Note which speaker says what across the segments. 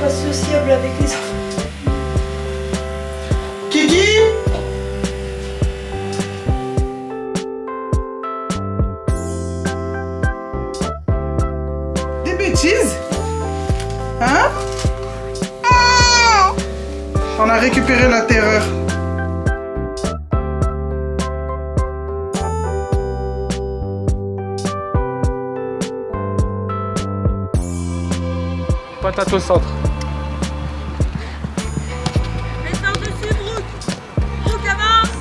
Speaker 1: pas sociable avec les enfants.
Speaker 2: Kiki? Des bêtises? Hein? On a récupéré la terreur.
Speaker 3: Patate au centre.
Speaker 1: Mets par-dessus, Brooke. Brooke, avance.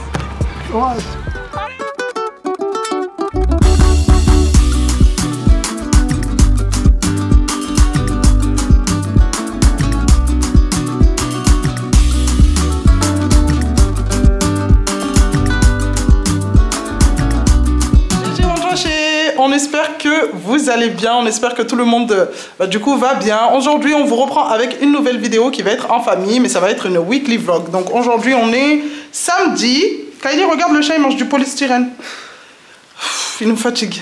Speaker 2: On espère que vous allez bien, on espère que tout le monde du coup va bien. Aujourd'hui on vous reprend avec une nouvelle vidéo qui va être en famille, mais ça va être une weekly vlog. Donc aujourd'hui on est samedi. Kylie, regarde le chat, il mange du polystyrène. Il nous fatigue.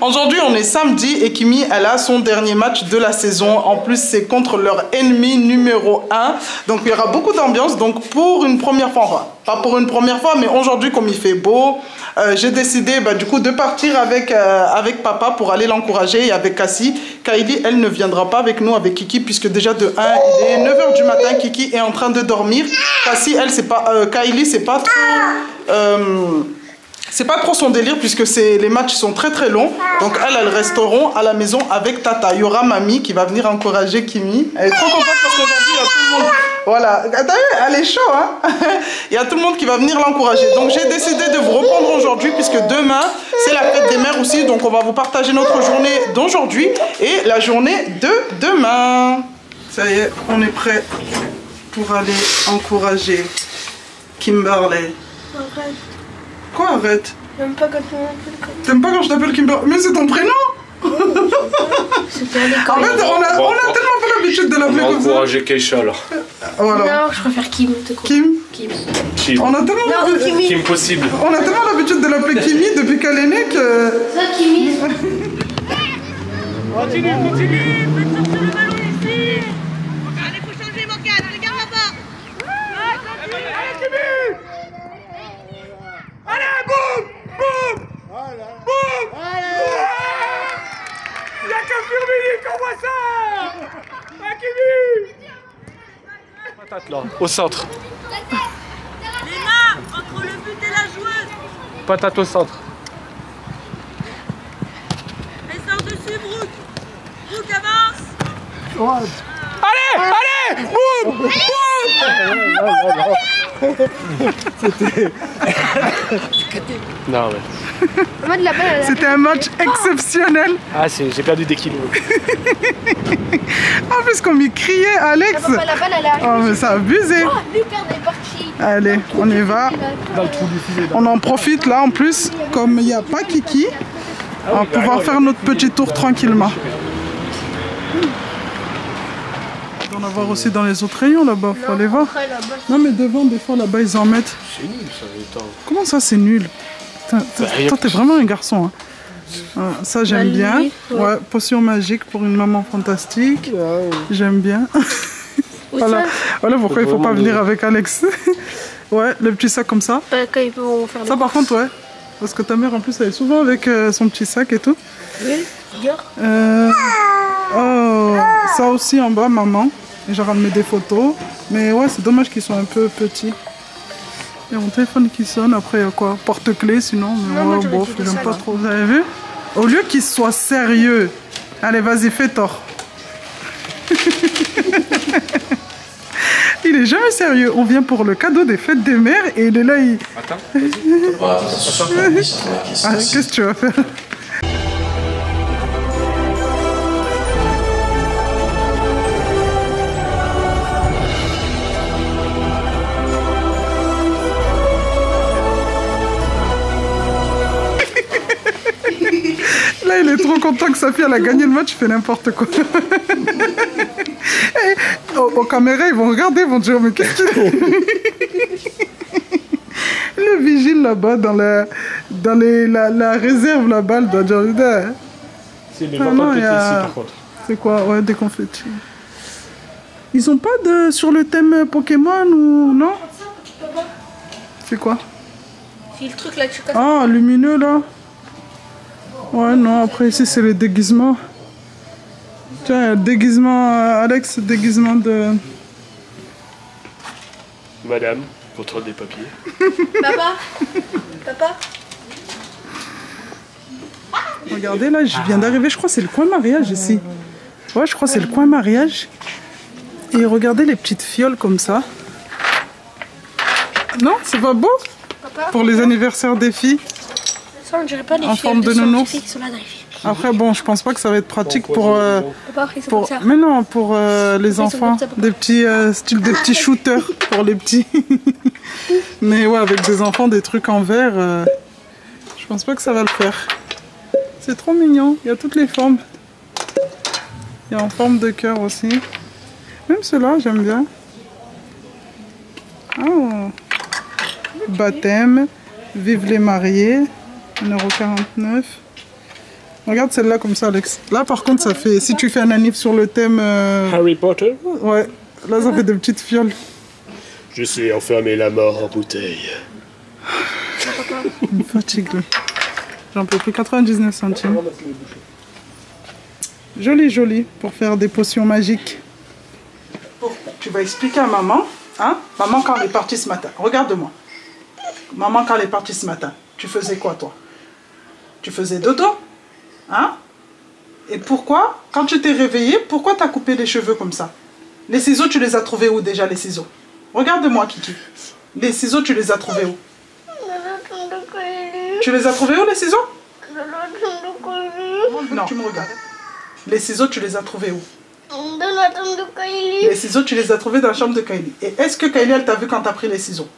Speaker 2: Aujourd'hui on est samedi et Kimi elle a son dernier match de la saison. En plus c'est contre leur ennemi numéro 1. Donc il y aura beaucoup d'ambiance. Donc pour une première fois, enfin pas pour une première fois, mais aujourd'hui comme il fait beau, j'ai décidé du coup de partir avec papa pour aller l'encourager et avec Cassie. Kylie elle ne viendra pas avec nous, avec Kiki, puisque déjà de 1 il est 9 h du matin, Kiki est en train de dormir. Cassie elle c'est pas Kylie c'est pas trop c'est pas trop son délire puisque les matchs sont très très longs. Donc elles resteront à la maison avec Tata. Il y aura mamie qui va venir encourager Kimi. Elle est trop contente parce qu'aujourd'hui il y a tout le monde. Voilà, t'as vu, elle est chaud hein. Il y a tout le monde qui va venir l'encourager. Donc j'ai décidé de vous reprendre aujourd'hui puisque demain c'est la fête des mères aussi. Donc on va vous partager notre journée d'aujourd'hui et la journée de demain. Ça y est, on est prêt pour aller encourager Kimberley.
Speaker 1: Arrête.
Speaker 2: Quoi arrête?
Speaker 1: J'aime pas quand tu m'appelles comme ça.
Speaker 2: T'aimes pas quand je t'appelle Kimberley? Mais c'est ton prénom.
Speaker 1: C'était à l'école.
Speaker 2: En fait, on a tellement pas l'habitude de l'appeler comme ça.
Speaker 3: Encourager Keisha alors.
Speaker 2: Voilà.
Speaker 1: Non, je préfère Kim.
Speaker 2: Kim. On a tellement
Speaker 3: Kim possible.
Speaker 2: On a tellement l'habitude de l'appeler Kimi depuis qu'elle est née que...
Speaker 1: Ça, Kimi.
Speaker 3: Continue.
Speaker 1: Faites sortir le ballon ici. Allez, faut changer mon cadre. Regarde là-bas.
Speaker 3: Allez Kimi. Allez, boum. Il n'y a qu'un Firmini qu'on voit ça. Kimi. Patate là, au centre.
Speaker 1: Les mains entre le but et la joueuse.
Speaker 3: Patate au centre.
Speaker 1: Mets par-dessus, Brooke. Brooke, avance.
Speaker 3: Allez, boum. Non mais...
Speaker 2: C'était un match exceptionnel.
Speaker 3: Ah j'ai perdu des kilos.
Speaker 2: En plus comme il criait Alex.
Speaker 1: La balle, elle est arrivée.
Speaker 2: Oh mais ça a abusé.
Speaker 1: Oh, Lucas est parti.
Speaker 2: Allez, on y va.
Speaker 3: Dans le trou du filet.
Speaker 2: On en profite là en plus. Comme il n'y a pas Kiki, on va pouvoir faire notre petit tour tranquillement. On va en avoir aussi dans les autres rayons là-bas, faut aller voir. Non mais devant des fois là-bas ils en mettent.
Speaker 3: C'est nul ça, attends.
Speaker 2: Comment ça c'est nul? Toi t'es vraiment un garçon hein. Ah, ça j'aime bien. Ouais, potion magique pour une maman fantastique. J'aime bien. Voilà pourquoi il faut pas venir avec Alex. Ouais, le petit sac comme ça.
Speaker 1: Quand ils vont faire
Speaker 2: Ça par contre ouais. Parce que ta mère en plus elle est souvent avec son petit sac et tout.
Speaker 1: Oui, regarde.
Speaker 2: Oh, ça aussi en bas maman. Et j'ai ramené des photos. Mais ouais, c'est dommage qu'ils soient un peu petits. Il y a mon téléphone qui sonne. Après, il y a quoi? Porte-clés sinon. Mais
Speaker 1: non,
Speaker 2: ouais, bof, j'aime pas trop. Vous avez vu? Au lieu qu'il soit sérieux. Allez, vas-y, fais tort. Il est jamais sérieux. On vient pour le cadeau des fêtes des mères et il est là.
Speaker 3: Attends, vas-y.
Speaker 2: Ah, qu'est-ce que tu vas faire? Là, il est trop content que sa fille elle a gagné le match, il fait n'importe quoi. Aux caméras, ils vont regarder, ils vont dire mais qu'est-ce qu'il est? Le vigile là-bas, dans la réserve là-bas, il doit dire...
Speaker 3: C'est les ventes ici par contre.
Speaker 2: C'est quoi? Ouais, des confettis. Ils ont pas de sur le thème Pokémon ou non? C'est quoi?
Speaker 1: C'est le truc là, tu casses.
Speaker 2: Ah, lumineux là. Ouais, non, après ici c'est le déguisement. Tiens, déguisement, Alex, déguisement de...
Speaker 3: Madame, contrôle des papiers.
Speaker 1: Papa. Papa.
Speaker 2: Regardez là, je viens d'arriver, je crois que c'est le coin mariage ici. Ouais, je crois que c'est le coin mariage. Et regardez les petites fioles comme ça. Non, c'est pas beau?
Speaker 1: Papa.
Speaker 2: Pour les anniversaires des filles.
Speaker 1: Ça, on dirait pas les
Speaker 2: En
Speaker 1: filles
Speaker 2: forme de nounours.
Speaker 1: qui sont là dans les filles.
Speaker 2: Après, bon, je pense pas que ça va être pratique pour...
Speaker 1: Papa, ils sont comme ça.
Speaker 2: mais non, pour les enfants,
Speaker 1: comme ça, papa.
Speaker 2: des petits, style des petits shooters pour les petits. Mais ouais, avec des enfants, des trucs en verre, je pense pas que ça va le faire. C'est trop mignon, il y a toutes les formes. Il y a en forme de cœur aussi. Même ceux-là, j'aime bien. Oh. Baptême, vive les mariés, 1,49 €. Regarde celle-là comme ça, Alex. Là, par contre, ça fait... Si tu fais un anniv sur le thème...
Speaker 3: Harry Potter?
Speaker 2: Ouais, là, ça fait des petites fioles.
Speaker 3: Je sais enfermer la mort en bouteille.
Speaker 2: Il me fatigue, là. J'en peux plus, 99 centimes. Joli, joli, pour faire des potions magiques. Tu vas expliquer à maman, hein? Maman, quand elle est partie ce matin, regarde-moi. Maman, quand elle est partie ce matin, tu faisais quoi, toi? Tu faisais dodo? Hein? Et pourquoi, quand tu t'es réveillée, pourquoi tu as coupé les cheveux comme ça? Les ciseaux, tu les as trouvés où déjà, les ciseaux? Regarde-moi, Kiki. Les ciseaux, tu les as trouvés où? Tu les as trouvés où, les ciseaux? Non, tu me regardes. Les ciseaux, tu les as trouvés où?
Speaker 1: Dans la chambre de Kylie.
Speaker 2: Les ciseaux, tu les as trouvés dans la chambre de Kylie. Et est-ce que Kylie, elle t'a vu quand t'as pris les ciseaux?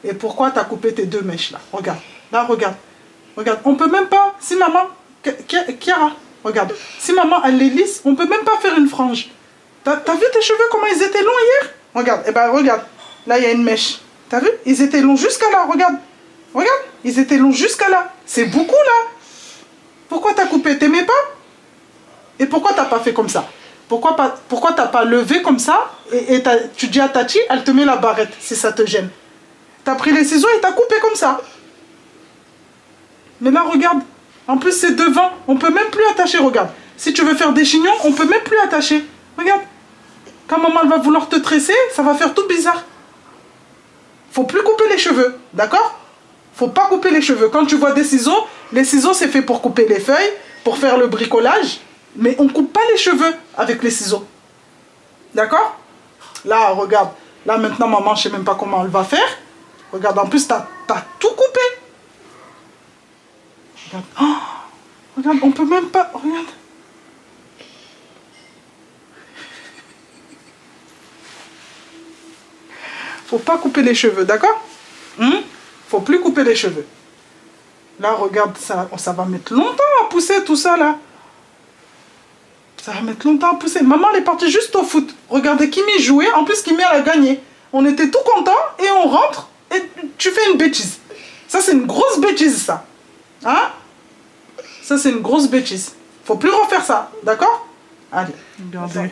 Speaker 2: Et pourquoi t'as coupé tes deux mèches là? Regarde, là, regarde. Regarde, on peut même pas... Si maman... Kiara, regarde. Si maman, elle les lisse, on peut même pas faire une frange. T'as vu tes cheveux, comment ils étaient longs hier? Regarde, eh ben regarde. Là, il y a une mèche. T'as vu? Ils étaient longs jusqu'à là, regarde. Regarde, ils étaient longs jusqu'à là. C'est beaucoup là. Pourquoi t'as coupé? T'aimais pas? Et pourquoi t'as pas fait comme ça? Pourquoi t'as pas levé comme ça et tu dis à Tati, elle te met la barrette si ça te gêne. T'as pris les ciseaux et t'as coupé comme ça. Mais là, regarde. En plus, c'est devant. On peut même plus attacher, regarde. Si tu veux faire des chignons, on peut même plus attacher. Regarde. Quand maman elle va vouloir te tresser, ça va faire tout bizarre. Faut plus couper les cheveux, d'accord? Faut pas couper les cheveux. Quand tu vois des ciseaux, les ciseaux, c'est fait pour couper les feuilles, pour faire le bricolage. Mais on coupe pas les cheveux avec les ciseaux. D'accord? Là, regarde. Là, maintenant, maman, je sais même pas comment elle va faire. Regarde, en plus, t'as tout coupé. Regarde. Oh, regarde, on peut même pas... Regarde. Faut pas couper les cheveux, d'accord? Faut plus couper les cheveux. Là, regarde, ça va mettre longtemps à pousser tout ça, là. Ça va mettre longtemps à pousser. Maman, elle est partie juste au foot. Regardez, Kimi jouait. En plus, Kimi, elle a gagné. On était tout contents et on rentre et tu fais une bêtise. Ça, c'est une grosse bêtise, ça. Hein? Ça, c'est une grosse bêtise. Faut plus refaire ça, d'accord? Allez, regardez.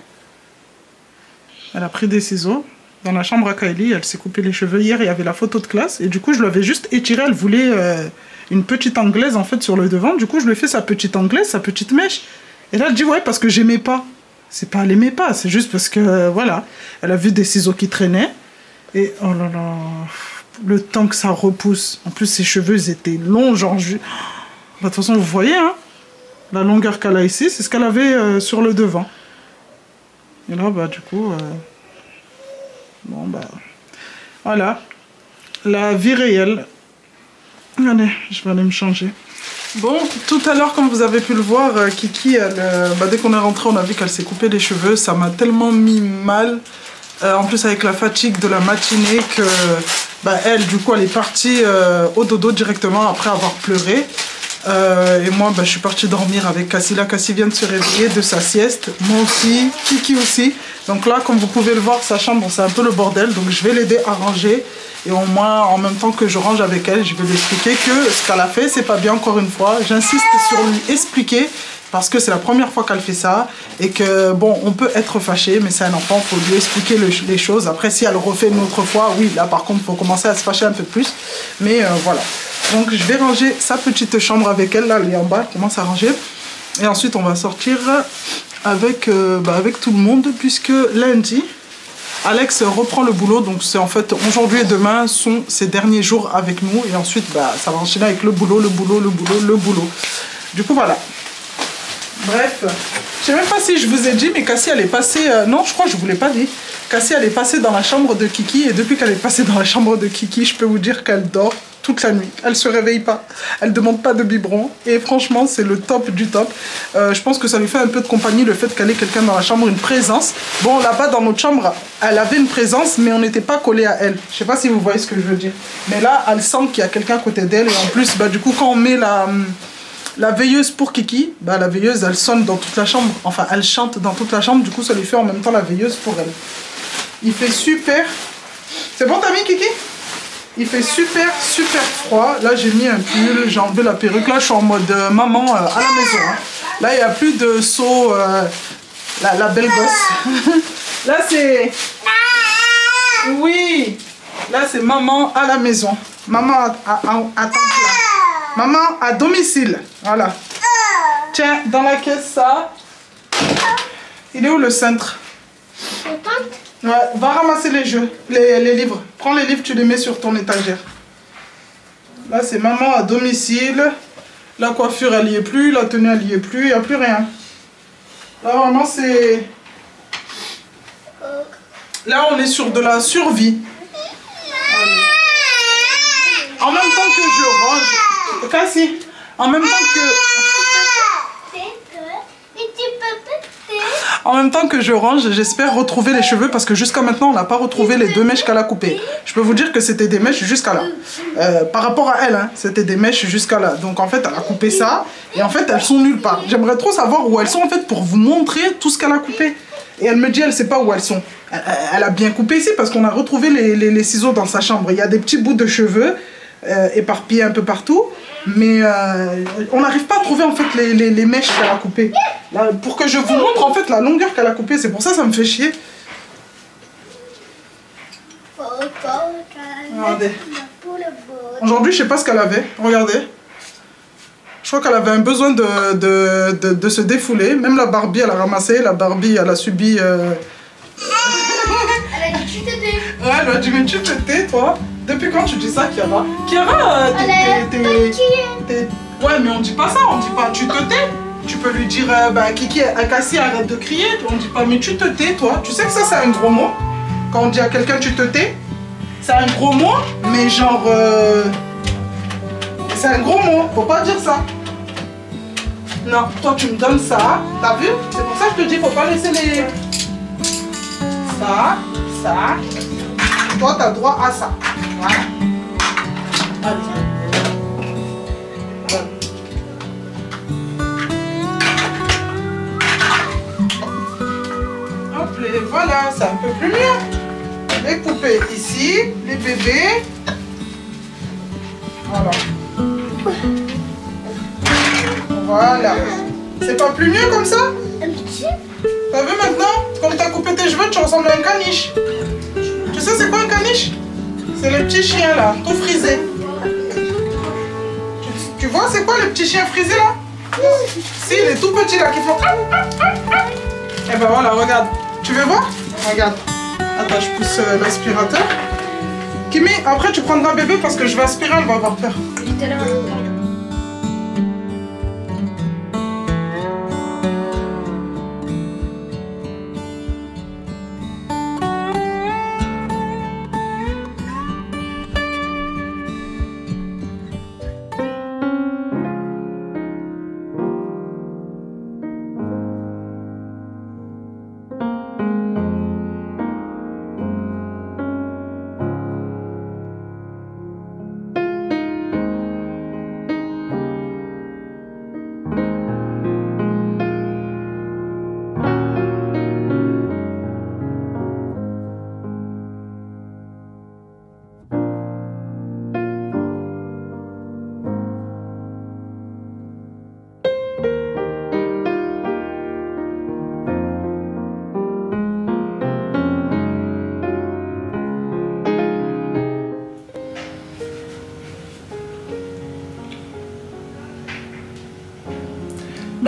Speaker 2: Elle a pris des ciseaux. Dans la chambre à Kylie, elle s'est coupé les cheveux. Hier, il y avait la photo de classe. Et du coup, je l'avais juste étiré. Elle voulait une petite anglaise, en fait, sur le devant. Du coup, je lui ai fait sa petite anglaise, sa petite mèche. Et là, elle dit, ouais, parce que j'aimais pas. C'est pas, elle aimait pas. C'est juste parce que, voilà. Elle a vu des ciseaux qui traînaient. Et, oh là là. Le temps que ça repousse. En plus, ses cheveux, ils étaient longs, genre... Bah, de toute façon, vous voyez, hein. La longueur qu'elle a ici, c'est ce qu'elle avait sur le devant. Et là, bah, du coup... Bon, bah... Voilà. La vie réelle. Allez, je vais aller me changer. Bon, tout à l'heure, comme vous avez pu le voir, Kiki, dès qu'on est rentré, on a vu qu'elle s'est coupé les cheveux. Ça m'a tellement mis mal. En plus, avec la fatigue de la matinée, que elle, du coup, elle est partie au dodo directement après avoir pleuré. Et moi, je suis partie dormir avec Cassie. Là, Cassie vient de se réveiller de sa sieste. Moi aussi, Kiki aussi. Donc là, comme vous pouvez le voir, sa chambre, c'est un peu le bordel. Donc je vais l'aider à ranger. Et au moins, en même temps que je range avec elle, je vais lui expliquer que ce qu'elle a fait, c'est pas bien, encore une fois. J'insiste sur lui expliquer parce que c'est la première fois qu'elle fait ça et que bon, on peut être fâché, mais c'est un enfant, il faut lui expliquer les choses. Après, si elle refait une autre fois, oui, là par contre, il faut commencer à se fâcher un peu plus. Mais voilà. Donc je vais ranger sa petite chambre avec elle, là, elle est en bas, elle commence à ranger. Et ensuite, on va sortir avec, avec tout le monde, puisque lundi, Alex reprend le boulot. Donc c'est en fait aujourd'hui et demain sont ses derniers jours avec nous. Et ensuite, ça va enchaîner avec le boulot. Du coup, voilà. Bref, je sais même pas si je vous ai dit, mais Cassie, elle est passée... non, je crois que je vous l'ai pas dit. Cassie, elle est passée dans la chambre de Kiki. Et depuis qu'elle est passée dans la chambre de Kiki, je peux vous dire qu'elle dort toute la nuit. Elle se réveille pas. Elle demande pas de biberon. Et franchement, c'est le top du top. Je pense que ça lui fait un peu de compagnie, le fait qu'elle ait quelqu'un dans la chambre, une présence. Bon, là-bas, dans notre chambre, elle avait une présence, mais on n'était pas collé à elle. Je sais pas si vous voyez ce que je veux dire. Mais là, elle sent qu'il y a quelqu'un à côté d'elle. Et en plus, du coup, quand on met la veilleuse pour Kiki, la veilleuse, elle sonne dans toute la chambre. Enfin, elle chante dans toute la chambre. Du coup, ça lui fait en même temps la veilleuse pour elle. Il fait super... C'est bon, t'as mis, Kiki? Il fait super froid. Là, j'ai mis un pull, j'ai enlevé la perruque. Là, je suis en mode maman à la maison. Hein. Là, il n'y a plus de saut, la belle gosse. Là, c'est... Oui. Là, c'est maman à la maison. Maman à temps plein. Maman à domicile. Voilà. Tiens, dans la caisse, ça. Il est où le cintre? Ouais, va ramasser les jeux, les livres. Prends les livres, tu les mets sur ton étagère. Là, c'est maman à domicile. La coiffure, elle y est plus. La tenue, elle y est plus. Il n'y a plus rien. Là, vraiment, c'est... Là, on est sur de la survie. Allez. En même temps que je range... Cassie, en même temps que... En même temps que je range, j'espère retrouver les cheveux parce que jusqu'à maintenant, on n'a pas retrouvé les 2 mèches qu'elle a coupées. Je peux vous dire que c'était des mèches jusqu'à là. Par rapport à elle, hein, c'était des mèches jusqu'à là. Donc en fait, elle a coupé ça et en fait, elles sont nulle part. J'aimerais trop savoir où elles sont en fait pour vous montrer tout ce qu'elle a coupé. Et elle me dit, elle ne sait pas où elles sont. Elle a bien coupé ici parce qu'on a retrouvé les ciseaux dans sa chambre. Il y a des petits bouts de cheveux éparpillés un peu partout. Mais on n'arrive pas à trouver en fait les mèches qu'elle a coupées. Là, pour que je vous montre en fait la longueur qu'elle a coupée, c'est pour ça que ça me fait chier. Regardez. Aujourd'hui, je sais pas ce qu'elle avait. Regardez. Je crois qu'elle avait un besoin de se défouler. Même la Barbie, elle a ramassé. La Barbie, elle a subi... Elle
Speaker 1: a dit tu te tais.
Speaker 2: Ouais, elle a dit mais tu te tais, toi. Depuis quand tu dis ça, Kiara? Kiara, t'es... Ouais, mais on dit pas ça, on dit pas tu te tais. Tu peux lui dire, Kiki, Cassie, arrête de crier. On dit pas, mais tu te tais, toi. Tu sais que ça, c'est un gros mot. Quand on dit à quelqu'un, tu te tais, c'est un gros mot, mais genre... C'est un gros mot, faut pas dire ça. Non, toi, tu me donnes ça. T'as vu? C'est pour ça que je te dis, faut pas laisser les... Ça. Toi, t'as droit à ça. Voilà. Allez. Hop, voilà, c'est un peu plus mieux. Les poupées ici, les bébés. Voilà. Voilà. C'est pas plus mieux comme ça? T'as vu maintenant? Comme t'as coupé tes cheveux, tu ressembles à un caniche. Tu sais c'est quoi un caniche? C'est les petits chiens là, tout frisés. Tu vois c'est quoi les petits chiens frisés là? Si, les tout petits là qui font... Et ben voilà, regarde. Tu veux voir? Regarde. Attends, je pousse l'aspirateur. Kimi, après tu prendras bébé parce que je vais aspirer, elle va avoir peur.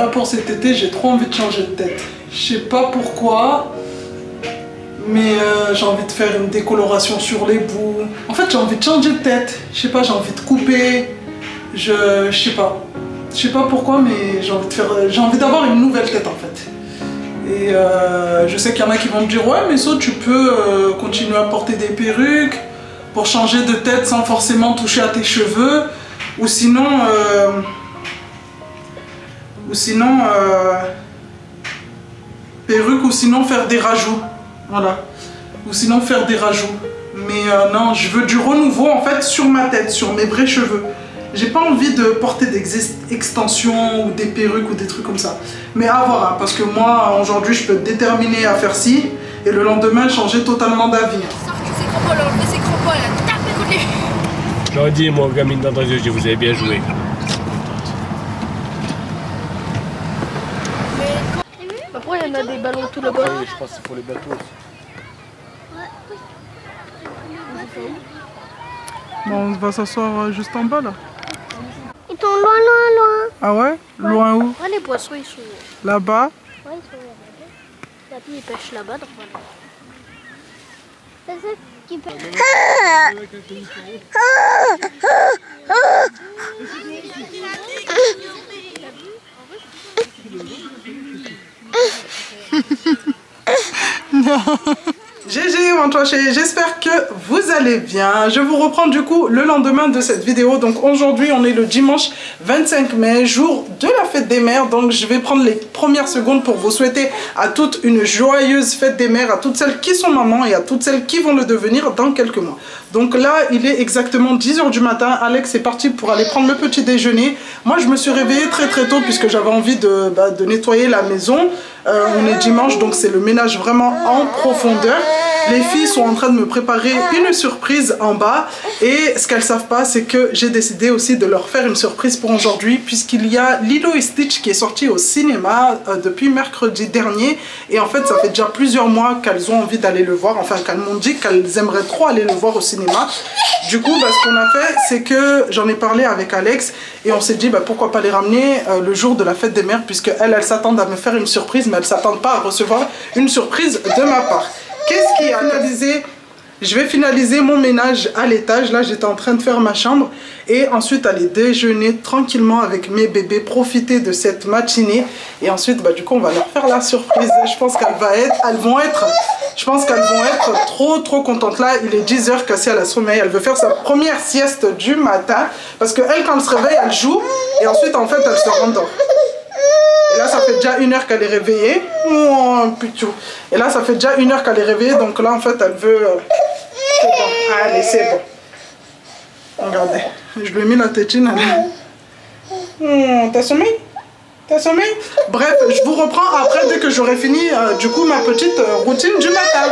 Speaker 2: Là pour cet été, j'ai trop envie de changer de tête. Je sais pas pourquoi, mais j'ai envie de faire une décoloration sur les bouts. En fait, j'ai envie de changer de tête. Je sais pas, j'ai envie de couper. Je sais pas. Je sais pas pourquoi, mais j'ai envie d'avoir une nouvelle tête en fait. Et je sais qu'il y en a qui vont me dire ouais, mais ça tu peux continuer à porter des perruques pour changer de tête sans forcément toucher à tes cheveux, ou sinon perruque, ou sinon faire des rajouts, voilà, ou sinon faire des rajouts. Mais non, je veux du renouveau en fait sur ma tête, sur mes vrais cheveux. J'ai pas envie de porter des extensions ou des perruques ou des trucs comme ça. Mais à voir, hein, parce que moi aujourd'hui je peux être déterminée à faire ci et le lendemain changer totalement d'avis.
Speaker 3: J'aurais dit, moi, gamine dans les yeux, je dis, vous avez bien joué.
Speaker 4: Pourquoi il y en a des ballons tout là-bas?
Speaker 3: Oui, je pense que c'est pour les bateaux aussi.
Speaker 2: Bon, on va s'asseoir juste en bas là.
Speaker 4: Ils sont loin, loin, loin.
Speaker 2: Ah ouais? Loin où?
Speaker 4: Ouais, les poissons ils sont.
Speaker 2: Là-bas?
Speaker 4: Ouais, ils sont là-bas. Papy il pêche là-bas, donc voilà. C'est ça qui pêche.
Speaker 2: GG mon toi chéri, j'espère que vous allez bien. Je vous reprends du coup le lendemain de cette vidéo. Donc aujourd'hui on est le dimanche 25 mai, jour de la fête des mères. Donc je vais prendre les premières secondes pour vous souhaiter à toutes une joyeuse fête des mères, à toutes celles qui sont mamans et à toutes celles qui vont le devenir dans quelques mois. Donc là il est exactement 10 h du matin, Alex est parti pour aller prendre le petit déjeuner. Moi je me suis réveillée très tôt puisque j'avais envie de nettoyer la maison. On est dimanche donc c'est le ménage vraiment en profondeur. Les filles sont en train de me préparer une surprise en bas et ce qu'elles savent pas c'est que j'ai décidé aussi de leur faire une surprise pour aujourd'hui puisqu'il y a Lilo et Stitch qui est sorti au cinéma depuis mercredi dernier et en fait ça fait déjà plusieurs mois qu'elles ont envie d'aller le voir, enfin qu'elles m'ont dit qu'elles aimeraient trop aller le voir au cinéma. Du coup ce qu'on a fait c'est que j'en ai parlé avec Alex et on s'est dit pourquoi pas les ramener le jour de la fête des mères puisque elles s'attendent à me faire une surprise mais elles s'attendent pas à recevoir une surprise de ma part. Qu'est-ce qui a finalisé? Je vais finaliser mon ménage à l'étage. Là, j'étais en train de faire ma chambre. Et ensuite, aller déjeuner tranquillement avec mes bébés. Profiter de cette matinée. Et ensuite, du coup, on va leur faire la surprise. Je pense qu'elles vont être trop contentes. Là, il est 10 h, Cassie, elle a sommeil. Elle veut faire sa première sieste du matin. Parce qu'elle, quand elle se réveille, elle joue. Et ensuite, en fait, elle se rendort. Et là, ça fait déjà 1 heure qu'elle est réveillée. Oh, putain. Et là, ça fait déjà 1 heure qu'elle est réveillée. Donc là, en fait, elle veut... C'est bon. Allez, c'est bon. Regardez. Je lui ai mis la tétine. T'as sommeil? T'as sommeil? Bref, je vous reprends après dès que j'aurai fini, du coup, ma petite routine du matin.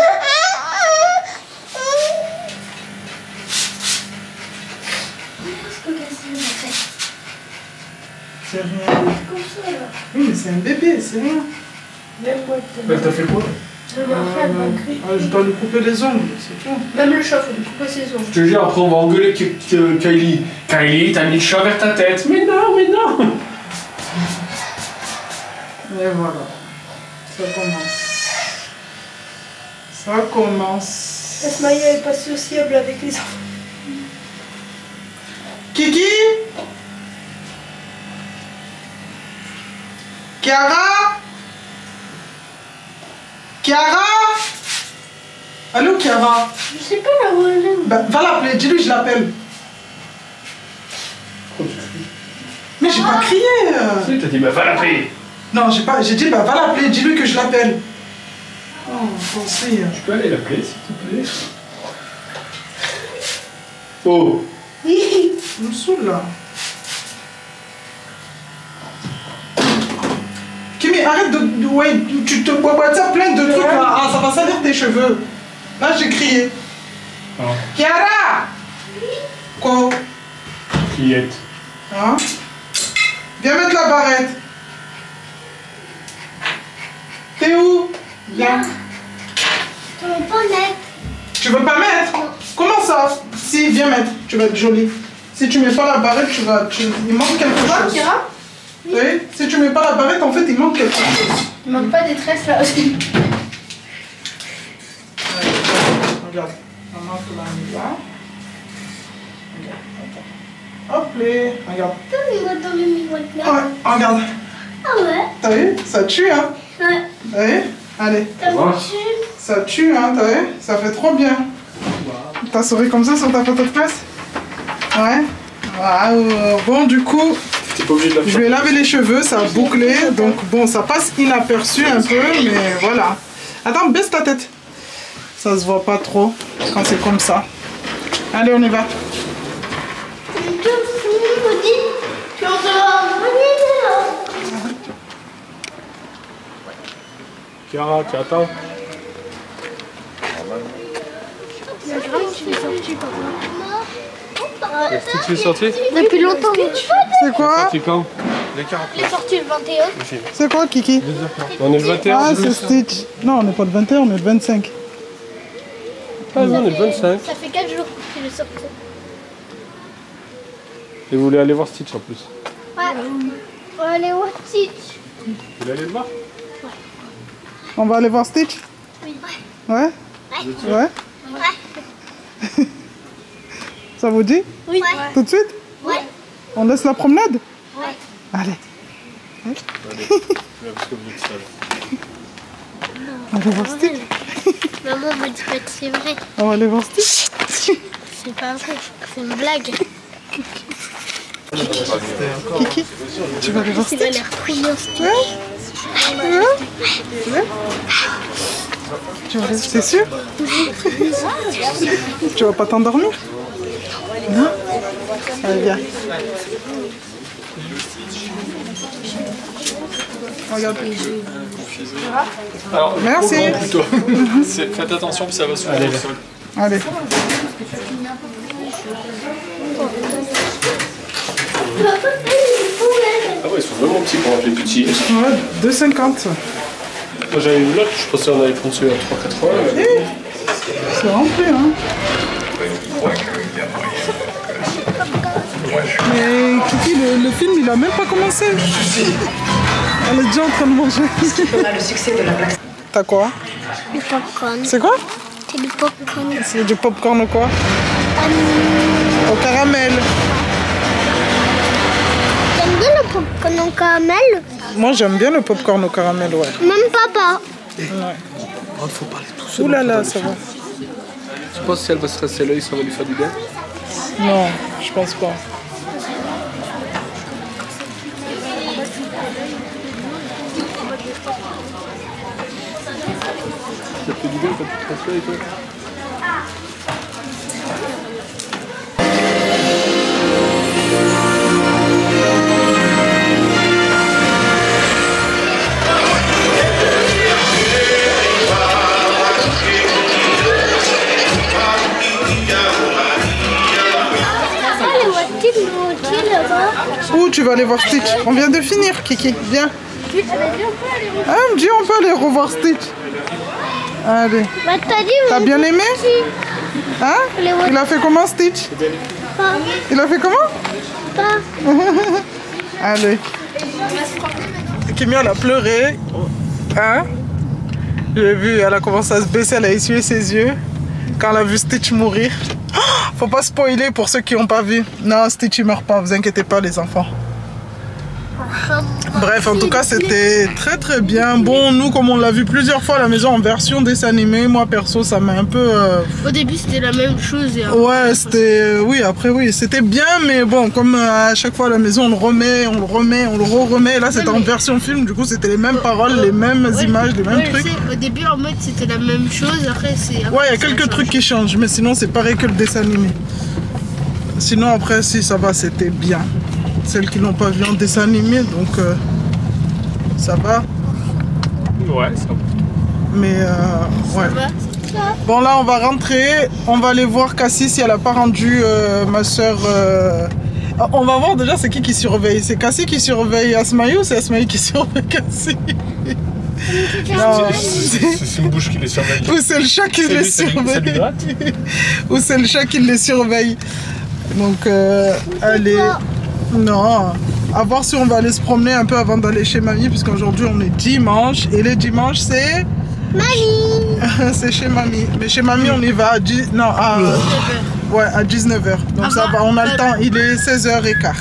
Speaker 2: C'est rien. Oui, mais c'est un bébé, c'est rien.
Speaker 3: Elle t'a fait quoi?
Speaker 2: Je dois lui couper les ongles, c'est tout.
Speaker 4: Même le chat, faut lui couper ses ongles.
Speaker 3: Je te jure, après on va engueuler Kylie. Kylie, t'as mis le chat vers ta tête. Mais non, mais non.
Speaker 2: Et voilà. Ça commence. Ça commence.
Speaker 4: Esmaïa est pas sociable avec les enfants.
Speaker 2: Kiki? Chiara? Chiara? Allô Chiara?
Speaker 4: Je sais pas la voix.
Speaker 2: Va l'appeler, dis-lui je l'appelle. Mais j'ai pas crié.
Speaker 3: Tu t'as dit, va l'appeler.
Speaker 2: Non, j'ai dit va l'appeler, dis-lui que je l'appelle. Oh, pensez.
Speaker 3: Tu peux aller l'appeler s'il te plaît? Oh.
Speaker 2: Il me saoule là. Kimi, arrête de... Ouais, tu te bois ça plein de trucs là. Ah, ça va salir tes cheveux. Là, j'ai crié.
Speaker 3: Ah.
Speaker 2: Chiara! Quoi?
Speaker 3: Criette.
Speaker 2: Hein? Viens mettre la barrette. T'es où? Viens.
Speaker 4: Tu veux pas mettre?
Speaker 2: Tu veux pas mettre? Non. Comment ça? Si, viens mettre. Tu vas être jolie. Si tu mets pas la barrette, il manque quelque chose.
Speaker 4: Chiara?
Speaker 2: Oui. Si tu mets pas la barrette, en fait, il manque quelque chose.
Speaker 4: Il manque pas des tresses là aussi.
Speaker 2: Regarde, maman peut la mettre là. Regarde, hop là, regarde.
Speaker 4: T'as mis moi dans le miroir là.
Speaker 2: Ouais, regarde.
Speaker 4: Ah ouais.
Speaker 2: T'as vu? Ça tue, hein?
Speaker 4: Ouais.
Speaker 2: T'as vu? Allez.
Speaker 4: T'as vu?
Speaker 2: Ça tue, hein? T'as vu? Ça fait trop bien. T'as souri comme ça sur ta photo de classe? Ouais. Waouh. Bon, du coup,
Speaker 3: T'es pas obligé de la faire.
Speaker 2: je vais laver les cheveux, ça a bouclé. Donc, bon, ça passe inaperçu un peu, mais voilà. Attends, baisse ta tête. Ça se voit pas trop quand c'est comme ça. Allez, on y va.
Speaker 3: Chiara, tu attends. Stitch est sorti?
Speaker 4: Depuis longtemps.
Speaker 2: C'est quoi?
Speaker 3: Sorti quand?
Speaker 4: Il est sorti le 21.
Speaker 2: C'est quoi, Kiki?
Speaker 3: On est le 21.
Speaker 2: Ah, c'est Stitch. Non, on n'est pas le 21, on est le 25.
Speaker 3: Ah non, on est le 25.
Speaker 4: Ça fait 4 jours qu'il est sorti.
Speaker 3: Et vous voulez aller voir Stitch en plus?
Speaker 4: Ouais. On va aller voir Stitch.
Speaker 3: Vous voulez aller le voir?
Speaker 2: On va aller voir Stitch?
Speaker 4: Oui.
Speaker 2: Ouais? Ouais?
Speaker 4: Ouais.
Speaker 2: Ça vous dit?
Speaker 4: Oui.
Speaker 2: Tout de suite?
Speaker 4: Ouais.
Speaker 2: On laisse la promenade?
Speaker 4: Ouais.
Speaker 2: Allez.
Speaker 3: Parce que vous êtes seul.
Speaker 2: On va aller voir Stitch?
Speaker 4: Maman m'a dit pas que c'est vrai.
Speaker 2: On va aller voir Stitch?
Speaker 4: C'est pas vrai. C'est une blague.
Speaker 2: Kiki, tu vas aller voir
Speaker 4: Il
Speaker 2: Stitch?
Speaker 4: a l'air trop bien Stitch.
Speaker 2: Ouais? Ouais? Tu vas aller... C'est sûr? Tu vas pas t'endormir? Non? Allez, viens. Regarde.
Speaker 5: Alors,
Speaker 2: Merci.
Speaker 5: au grand plutôt. Faites attention, puis ça va souvent au sol.
Speaker 2: Allez.
Speaker 3: Ah ouais, ils sont vraiment petits pour les petits.
Speaker 2: Ouais, 2,50.
Speaker 3: Moi j'avais vu l'autre, je pensais qu'on avait foncé à 3,80.
Speaker 2: C'est rempli, hein. Mais Kiki, le film, il a même pas commencé. Elle est déjà en train de manger. T'as quoi?
Speaker 4: Du popcorn.
Speaker 2: C'est quoi?
Speaker 4: C'est du popcorn.
Speaker 2: C'est du popcorn ou quoi? Au caramel.
Speaker 4: T'aimes bien le popcorn au caramel?
Speaker 2: Moi, j'aime bien le popcorn au caramel, ouais.
Speaker 4: Même papa.
Speaker 3: Faut parler tout seul.
Speaker 2: Ouh là là, ça va.
Speaker 3: Tu penses que si elle va se rasser l'œil, ça va lui faire du bien?
Speaker 2: Non, je pense pas.
Speaker 3: Ça te fait du bien quand tu te rasses l'œil, toi?
Speaker 2: Où tu vas aller voir Stitch? On vient de finir, Kiki. Viens. Ah, elle me dit on peut aller revoir Stitch. Allez.
Speaker 4: Bah,
Speaker 2: T'as bien aimé? Hein? Il a fait comment, Stitch? Il a fait comment? Allez. Kimi, elle a pleuré. Hein? J'ai vu, elle a commencé à se baisser, elle a essuyé ses yeux quand elle a vu Stitch mourir. Faut pas spoiler pour ceux qui n'ont pas vu. Non, Stitch il meurt pas, vous inquiétez pas les enfants. Bref, en tout cas, c'était très très bien. Bon, nous, comme on l'a vu plusieurs fois à la maison en version dessin animé, moi perso, ça m'a un peu...
Speaker 6: Au début, c'était la même chose. Et
Speaker 2: ouais, c'était... oui, après, oui, c'était bien, mais bon, comme à chaque fois à la maison, on le remet, on le remet, on le re-remet. Là, c'était en version film, du coup, c'était les mêmes paroles, les mêmes images, les mêmes trucs.
Speaker 6: Au début, en mode, c'était la même chose. Après, c'est...
Speaker 2: Ouais, il y a quelques trucs qui changent, mais sinon, c'est pareil que le dessin animé. Sinon, après, si, ça va, c'était bien. Celles qui l'ont pas vu en dessin animé, donc ça va.
Speaker 3: Ouais, ça va.
Speaker 2: Mais ouais. Bon, là, on va rentrer. On va aller voir Cassie si elle a pas rendu ma soeur. On va voir déjà c'est qui surveille. C'est Cassie qui surveille Asmaï ou c'est Asmaï qui surveille Cassie?
Speaker 3: C'est une bouche qui les surveille.
Speaker 2: Ou c'est le chat qui les surveille. Ou c'est le chat qui les surveille. Donc, allez. Non, À voir si on va aller se promener un peu avant d'aller chez mamie, parce qu'aujourd'hui on est dimanche. Et les dimanches c'est...
Speaker 4: Mamie.
Speaker 2: C'est chez mamie. Mais chez mamie on y va à 10... non, ouais, à 19h. Donc ça va, on a le temps. Il est 16h15.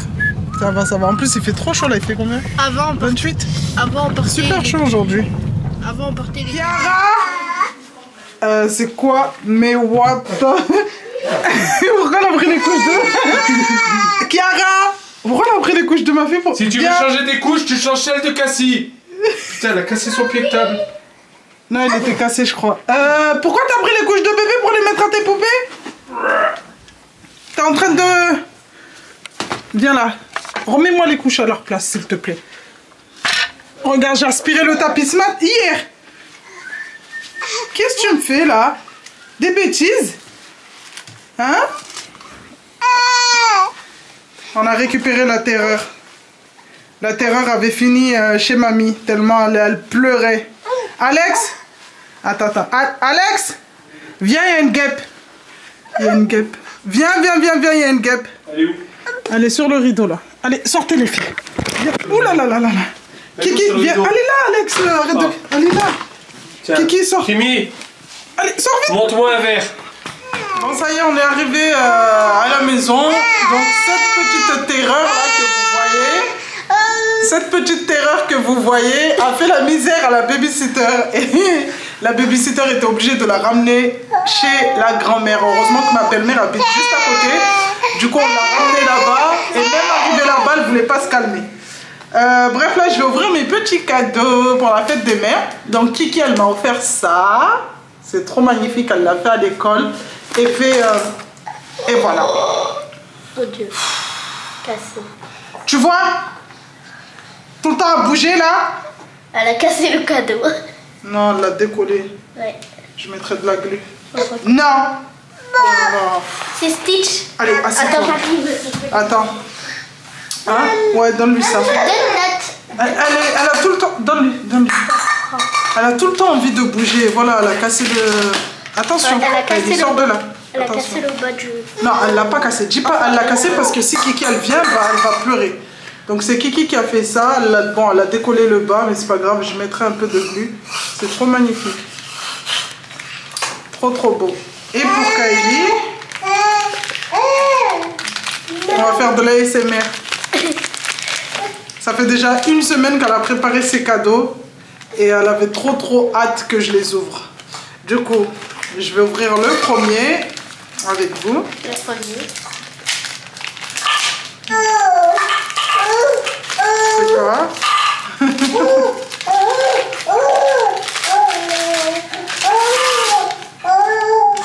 Speaker 2: Ça va, ça va. En plus il fait trop chaud là. Il fait combien?
Speaker 6: Avant,
Speaker 2: 28.
Speaker 6: on partait.
Speaker 2: Super chaud aujourd'hui.
Speaker 6: Avant, on partait les.
Speaker 2: Chiara, c'est quoi? Mais what? Pourquoi elle a pris les couches de... Chiara, pourquoi elle a pris les couches de ma fille pour...
Speaker 5: Si tu veux changer tes couches, tu changes celle de Cassie. Putain, elle a cassé son pied de table.
Speaker 2: Non, il était cassé, je crois. Pourquoi t'as pris les couches de bébé pour les mettre à tes poupées? T'es en train de... Viens là. Remets-moi les couches à leur place, s'il te plaît. Regarde, j'ai aspiré le tapis ce matin, hier. Qu'est-ce que tu me fais, là? Des bêtises? Hein? On a récupéré la terreur. La terreur avait fini chez mamie, tellement elle pleurait. Alex? Attends. Alex? Viens, il y a une guêpe. Il y a une guêpe. Viens, il y a une guêpe.
Speaker 5: Elle est où?
Speaker 2: Elle est sur le rideau, là. Allez, sortez les filles. Viens. Ouh là là là là là. Kiki, viens. Elle est là, Alex. Arrête de... Elle est là.
Speaker 5: Tiens.
Speaker 2: Kiki, sort.
Speaker 5: Kimi,
Speaker 2: Allez, sors vite.
Speaker 5: monte-moi un verre.
Speaker 2: Bon, ça y est, on est arrivé à la maison. Donc, cette petite terreur là que vous voyez, cette petite terreur que vous voyez a fait la misère à la babysitter. Et la babysitter était obligée de la ramener chez la grand-mère. Heureusement que ma belle-mère habite juste à côté. Du coup, on l'a ramenée là-bas. Et même arrivée là-bas, elle ne voulait pas se calmer. Bref, là, je vais ouvrir mes petits cadeaux pour la fête des mères. Donc, Kiki, elle m'a offert ça. C'est trop magnifique. Elle l'a fait à l'école. Et voilà.
Speaker 4: Oh Dieu. Cassé.
Speaker 2: Tu vois? Tout le temps à bouger, là.
Speaker 4: Elle a cassé le cadeau.
Speaker 2: Non, elle l'a décollé.
Speaker 4: Ouais.
Speaker 2: Je mettrai de la glu. Non. Oh.
Speaker 4: C'est Stitch.
Speaker 2: Allez, assieds-toi.
Speaker 4: Attends, j'arrive.
Speaker 2: Attends. Hein? Ouais, donne-lui ça.
Speaker 4: Donne-note.
Speaker 2: Elle a tout le temps... Donne-lui. Elle a tout le temps envie de bouger. Voilà, elle a cassé le... Attention,
Speaker 4: elle a cassé
Speaker 2: il sort de là.
Speaker 4: Elle a
Speaker 2: Attention.
Speaker 4: cassé le bas du...
Speaker 2: Non, elle l'a pas cassé. Dis pas, elle l'a cassé parce que si Kiki elle vient, elle va pleurer. Donc c'est Kiki qui a fait ça. Elle a décollé le bas, mais c'est pas grave. Je mettrai un peu de glu. C'est trop magnifique. Trop beau. Et pour Kylie, on va faire de l'ASMR. Ça fait déjà une semaine qu'elle a préparé ses cadeaux et elle avait trop hâte que je les ouvre. Du coup, je vais ouvrir le premier avec vous.
Speaker 4: Le premier.
Speaker 2: C'est quoi?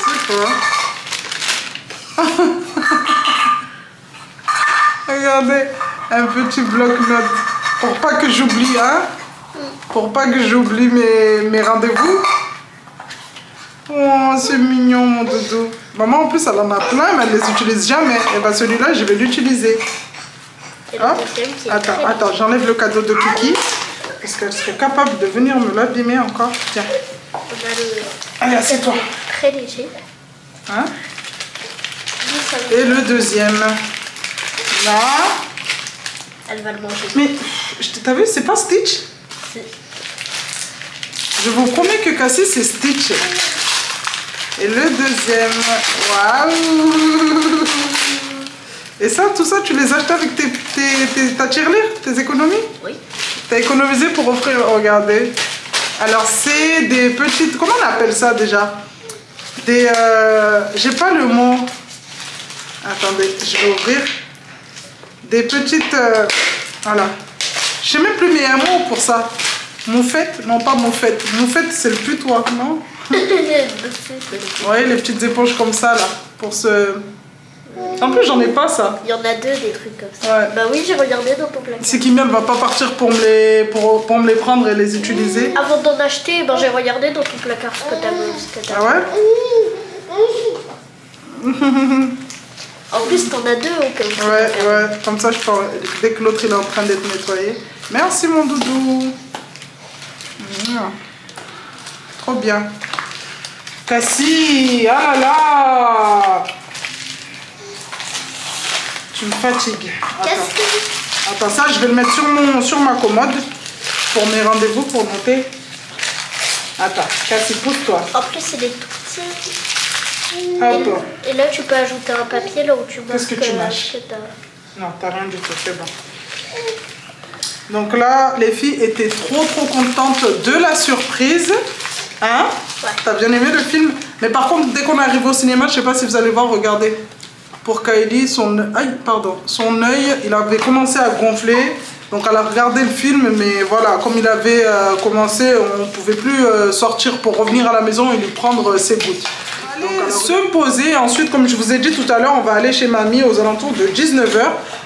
Speaker 2: C'est quoi? Regardez, un petit bloc-notes. Pour pas que j'oublie, hein? Pour pas que j'oublie mes rendez-vous. Oh, c'est mignon, mon doudou. Maman, en plus, elle en a plein, mais elle les utilise jamais. Et bien, celui-là, je vais l'utiliser. Attends, j'enlève le cadeau de Kiki. Parce qu'elle serait capable de venir me l'abîmer encore. Tiens. Allez, assieds-toi.
Speaker 4: Très léger.
Speaker 2: Hein? Et le deuxième. Là.
Speaker 4: Elle va le manger.
Speaker 2: Mais, t'as vu, c'est pas Stitch? Je vous promets que Cassie, c'est Stitch. Et le deuxième. Waouh! Et ça, tout ça, tu les achètes avec ta tirelire, tes économies?
Speaker 4: Oui.
Speaker 2: T'as économisé pour offrir, regardez. Alors, c'est des petites... Comment on appelle ça déjà? Des... J'ai pas le mot. Attendez, je vais ouvrir. Des petites... voilà. Je sais même plus, mais il y a un mot pour ça. Moufette? Non, pas moufette. Moufette, c'est le putois, non? Ouais, les petites éponges comme ça, là. Pour se... En plus, j'en ai pas, ça.
Speaker 4: Il y en a deux, des trucs comme ça.
Speaker 2: Ouais.
Speaker 4: Bah oui, j'ai regardé dans ton placard.
Speaker 2: C'est Kimi, elle va pas partir pour me les prendre et les utiliser.
Speaker 4: Avant d'en acheter, ben, j'ai regardé dans ton placard ce que t'as.
Speaker 2: Ah ouais?
Speaker 4: En plus, t'en as deux au cas où.
Speaker 2: Ouais. Comme ça, je peux... dès que l'autre il est en train d'être nettoyé. Merci, mon doudou. Trop bien. Cassie, ah là là. Tu me fatigues.
Speaker 4: Qu'est-ce que...
Speaker 2: Attends, ça, je vais le mettre sur ma commode pour mes rendez-vous, pour noter. Attends, Cassie, pousse-toi.
Speaker 4: En plus, c'est des tout petits.
Speaker 2: Hop.
Speaker 4: Et là, tu peux ajouter un papier là où tu vois
Speaker 2: Qu'est-ce que tu mâches?
Speaker 4: que t'as.
Speaker 2: Non, t'as rien du tout, c'est bon. Donc là, les filles étaient trop contentes de la surprise. Hein?
Speaker 4: Ouais.
Speaker 2: T'as bien aimé le film? Mais par contre, dès qu'on arrive au cinéma, je sais pas si vous allez voir, regardez. Pour Kylie, son œil, il avait commencé à gonfler. Donc elle a regardé le film, mais voilà, comme il avait commencé, on ne pouvait plus sortir pour revenir à la maison et lui prendre ses gouttes. Allez se poser, ensuite comme je vous ai dit tout à l'heure, on va aller chez mamie aux alentours de 19 h.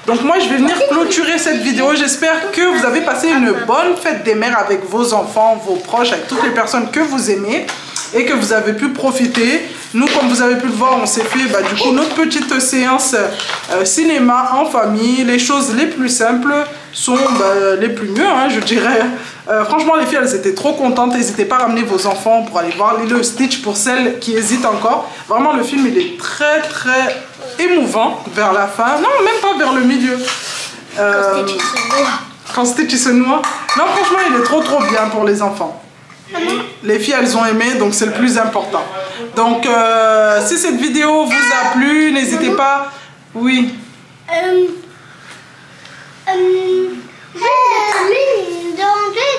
Speaker 2: Donc moi je vais venir clôturer cette vidéo. J'espère que vous avez passé une bonne fête des mères avec vos enfants, vos proches, avec toutes les personnes que vous aimez et que vous avez pu profiter. Nous, comme vous avez pu le voir, on s'est fait du coup notre petite séance cinéma en famille. Les choses les plus simples sont les plus mieux, hein, je dirais. Franchement, les filles, elles étaient trop contentes. N'hésitez pas à ramener vos enfants pour aller voir Lilo et Stitch pour celles qui hésitent encore. Vraiment, le film, il est très émouvant vers la fin. Non, même pas vers le milieu. Quand Stitch se noie. Non, franchement, il est trop bien pour les enfants. Les filles, elles ont aimé, donc c'est le plus important. Donc, si cette vidéo vous a plu, n'hésitez pas... Oui.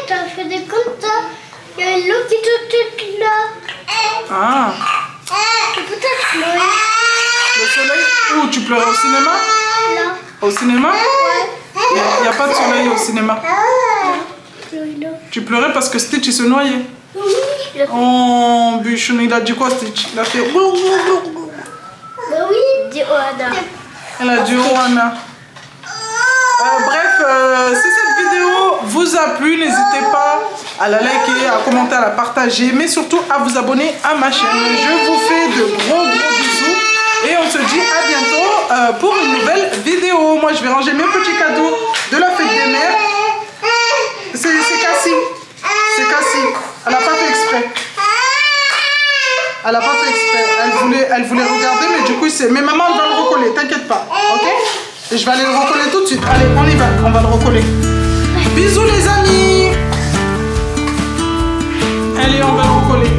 Speaker 4: T'as fait des comme ça. Il y a l'eau qui te là.
Speaker 2: Ah.
Speaker 4: Peut-être là.
Speaker 2: Le soleil? Où? Tu pleurais au cinéma?
Speaker 4: Là.
Speaker 2: Au cinéma?
Speaker 4: Ouais.
Speaker 2: Il n'y a pas de soleil au cinéma.
Speaker 4: Là.
Speaker 2: Tu pleurais parce que Stitch il se noyait?
Speaker 4: Oui.
Speaker 2: Oh, Buchon, il a dit quoi Stitch? Il a fait...
Speaker 4: Bah oui. Dis Oana.
Speaker 2: Elle a dit Oana. Bref, si cette vidéo vous a plu, n'hésitez pas à la liker, à commenter, à la partager, mais surtout à vous abonner à ma chaîne. Je vous fais de gros bisous et on se dit à bientôt pour une nouvelle vidéo. Moi, je vais ranger mes petits cadeaux de la fête des mères. C'est Cassie. C'est Cassie. Elle n'a pas fait exprès. Elle n'a pas fait exprès. Elle voulait regarder, mais du coup, c'est... Mais maman, elle va le recoller, t'inquiète pas. Ok? Et je vais aller le recoller tout de suite. Allez, on y va. On va le recoller. Bisous, les amis. Allez, on va le recoller.